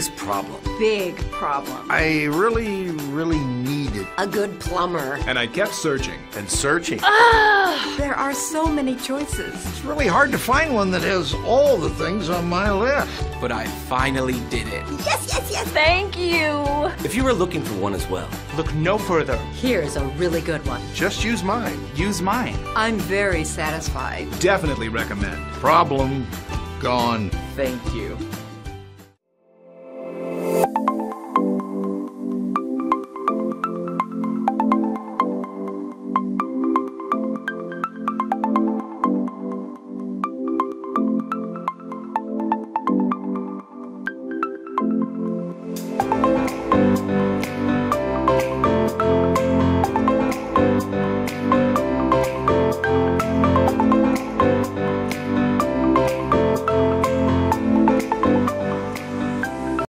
this problem? Big problem. I really needed. A good plumber. And I kept searching. And searching. There are so many choices. It's really hard to find one that has all the things on my list. But I finally did it. Yes, yes, yes. Thank you. If you were looking for one as well, Look no further. Here's a really good one. Just use mine. Use mine. I'm very satisfied. Definitely recommend. Problem gone. Thank you.